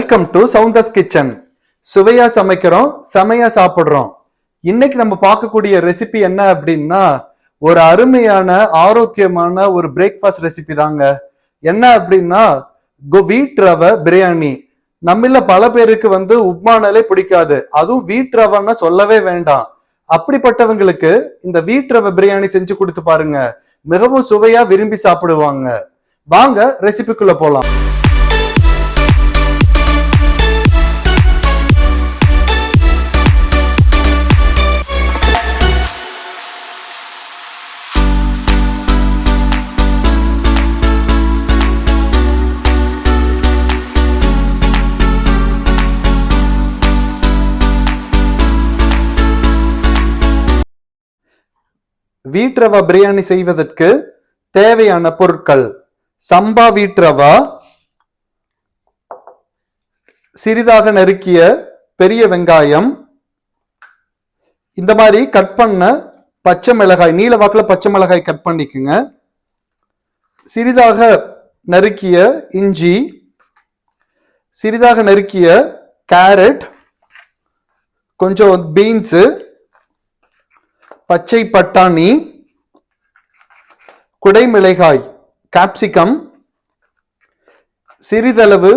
Welcome to சவுந்தர்ஸ் kitchen. சுவையா சமைக்கிறோம், செமையா சாப்பிடுறோம். இன்னைக்கு நம்ம பார்க்கக்கூடிய ரெசிபி என்ன அப்படின்னா, ஒரு அருமையான ஆரோக்கியமான ஒரு பிரேக்ஃபாஸ்ட் ரெசிபி தாங்க. என்ன அப்படின்னா வீட் ரவை பிரியாணி. நம்மள பல பேருக்கு உப்மானாலே பிடிக்காது, அதுவும் வீட் ரவைன்னா சொல்லவே வேண்டாம். அப்படிப்பட்டவங்களுக்கு இந்த வீட் ரவை பிரியாணி செஞ்சு கொடுத்து பாருங்க, மிகவும் சுவையா விரும்பி சாப்பிடுவாங்க. வாங்க ரெசிபிக்குள்ள போலாம். வீட் ரவா பிரியாணி செய்வதற்கு தேவையான பொருட்கள்: சம்பா வீட் ரவா, சிறிதாக நறுக்கிய பெரிய வெங்காயம், இந்த மாதிரி கட் பண்ண பச்சை மிளகாய், நீல வாக்குல பச்சை மிளகாய் கட் பண்ணிக்குங்க, சிறிதாக நறுக்கிய இஞ்சி, சிறிதாக நறுக்கிய கேரட், கொஞ்சம் பீன்ஸ், பச்சை பட்டாணி, குடைமிளகாய் கேப்சிகம், சிறிதளவு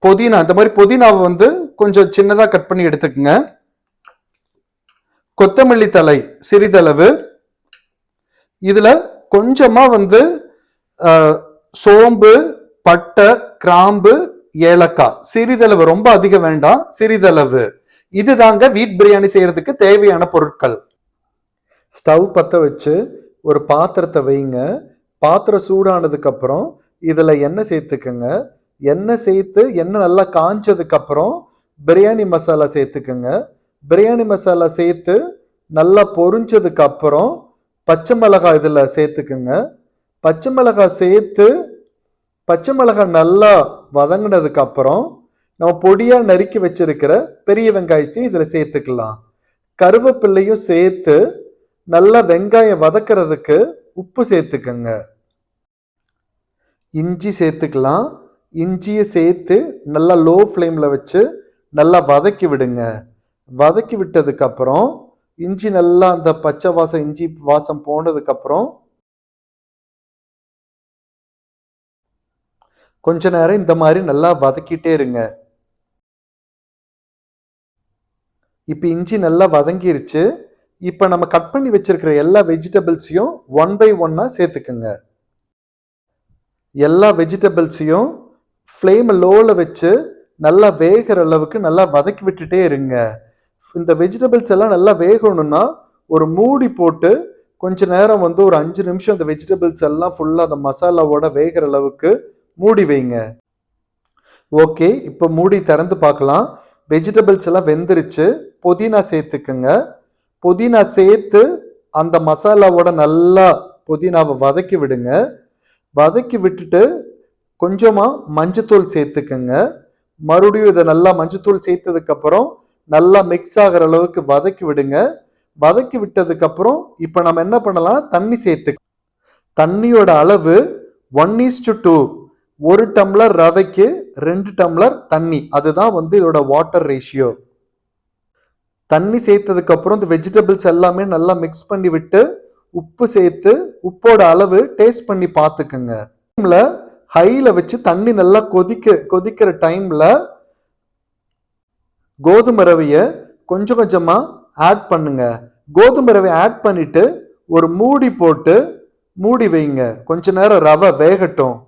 புதினா. இந்த மாதிரி புதினாவை கொஞ்சம் சின்னதா கட் பண்ணி எடுத்துக்கங்க. கொத்தமல்லி தழை சிறிதளவு. இதுல கொஞ்சமா சோம்பு, பட்டை, கிராம்பு, ஏலக்காய் சிறிதளவு, ரொம்ப அதிகம் வேண்டாம், சிறிதளவு. இதுதாங்க வீட் பிரியாணி செய்யறதுக்கு தேவையான பொருட்கள். ஸ்டவ் பற்ற வச்சு ஒரு பாத்திரத்தை வைங்க. பாத்திரம் சூடானதுக்கு அப்புறம் இதில் எண்ணெய் சேர்த்துக்குங்க. எண்ணெய் சேர்த்து எண்ணெய் நல்லா காஞ்சதுக்கு அப்புறம் பிரியாணி மசாலா சேர்த்துக்குங்க. பிரியாணி மசாலா சேர்த்து நல்லா பொரிஞ்சதுக்கு அப்புறம் பச்சை மிளகாய் இதில் சேர்த்துக்குங்க. பச்சை மிளகாய் சேர்த்து பச்சை மிளகாய் நல்லா வதங்கினதுக்கு அப்புறம் நம்ம பொடியாக நறுக்கி வச்சிருக்கிற பெரிய வெங்காயத்தையும் இதில் சேர்த்துக்கலாம். கருவேப்பிள்ளையும் சேர்த்து நல்லா வெங்காயம் வதக்கிறதுக்கு உப்பு சேர்த்துக்கங்க. இஞ்சி சேர்த்துக்கலாம். இஞ்சியை சேர்த்து நல்லா லோ ஃப்ளேமில் வச்சு நல்லா வதக்கி விடுங்க. வதக்கி விட்டதுக்கு அப்புறம் இஞ்சி நல்லா அந்த பச்சை வாசம், இஞ்சி வாசம் போனதுக்கு அப்புறம் கொஞ்ச நேரம் இந்த மாதிரி நல்லா வதக்கிட்டே இருங்க. இப்போ இஞ்சி நல்லா வதங்கிருச்சு. இப்போ நம்ம கட் பண்ணி வச்சிருக்கிற எல்லா வெஜிடபிள்ஸையும் ஒன் பை ஒன்னா சேர்த்துக்குங்க. எல்லா வெஜிடபிள்ஸையும் ஃப்ளேம் லோவில் வச்சு நல்லா வேகிற அளவுக்கு நல்லா வதக்கி விட்டுட்டே இருங்க. இந்த வெஜிடபிள்ஸ் எல்லாம் நல்லா வேகணும்னா ஒரு மூடி போட்டு கொஞ்ச நேரம் ஒரு 5 நிமிஷம் இந்த வெஜிடபிள்ஸ் எல்லாம் ஃபுல்லாக அந்த மசாலாவோட வேகிற அளவுக்கு மூடி வைங்க. ஓகே, இப்போ மூடி திறந்து பார்க்கலாம். வெஜிடபிள்ஸ் எல்லாம் வெந்துருச்சு. புதினா சேர்த்துக்குங்க. புதினா சேர்த்து அந்த மசாலாவோட நல்லா புதினாவை வதக்கி விடுங்க. வதக்கி விட்டுட்டு கொஞ்சமாக மஞ்சத்தூள் சேர்த்துக்குங்க. மறுபடியும் இதை நல்லா மஞ்சத்தூள் சேர்த்ததுக்கு அப்புறம் நல்லா மிக்ஸ் ஆகிற அளவுக்கு வதக்கி விடுங்க. வதக்கி விட்டதுக்கு அப்புறம் இப்போ நம்ம என்ன பண்ணலாம், தண்ணி சேர்த்து. தண்ணியோட அளவு 1:2. 1 டம்ளர் ரவைக்கு 2 டம்ளர் தண்ணி, அதுதான் இதோட வாட்டர் ரேஷியோ. தண்ணி சேர்த்ததுக்கு அப்புறம் இந்த வெஜிடபிள்ஸ் எல்லாமே நல்லா மிக்ஸ் பண்ணி விட்டு உப்பு சேர்த்து உப்போட அளவு டேஸ்ட் பண்ணி பார்த்துக்குங்க. ஹைல வச்சு தண்ணி நல்லா கொதிக்கிற டைம்ல கோதுமை ரவையை கொஞ்சம் கொஞ்சமா ஆட் பண்ணுங்க. கோதுமை ரவை ஆட் பண்ணிட்டு ஒரு மூடி போட்டு மூடி வைங்க. கொஞ்ச நேரம் ரவை வேகட்டும்.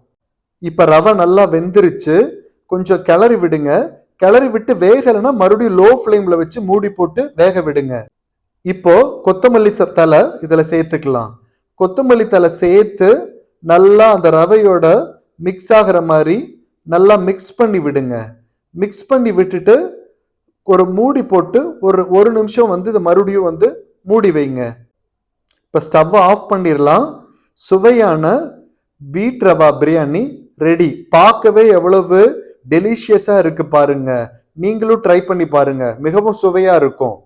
இப்ப ரவை நல்லா வெந்துருச்சு. கொஞ்சம் கிளறி விடுங்க. கிளறி விட்டு வேகலைன்னா மறுபடியும் லோ ஃப்ளேம்ல வச்சு மூடி போட்டு வேக விடுங்க. இப்போ கொத்தமல்லி தழை இதுல சேர்த்துக்கலாம். கொத்தமல்லி தழை சேர்த்து நல்லா அந்த ரவையோட மிக்ஸ் ஆகிற மாதிரி நல்லா மிக்ஸ் பண்ணி விடுங்க. மிக்ஸ் பண்ணி விட்டுட்டு ஒரு மூடி போட்டு ஒரு நிமிஷம் இதை மறுபடியும் மூடி வைங்க. இப்போ ஸ்டவ் ஆஃப் பண்ணிடலாம். சுவையான வீட் ரவா பிரியாணி ரெடி. பார்க்கவே எவ்வளவு டெலிஷியஸா இருக்கு பாருங்க. நீங்களும் ட்ரை பண்ணி பாருங்க, மிகவும் சுவையா இருக்கும்.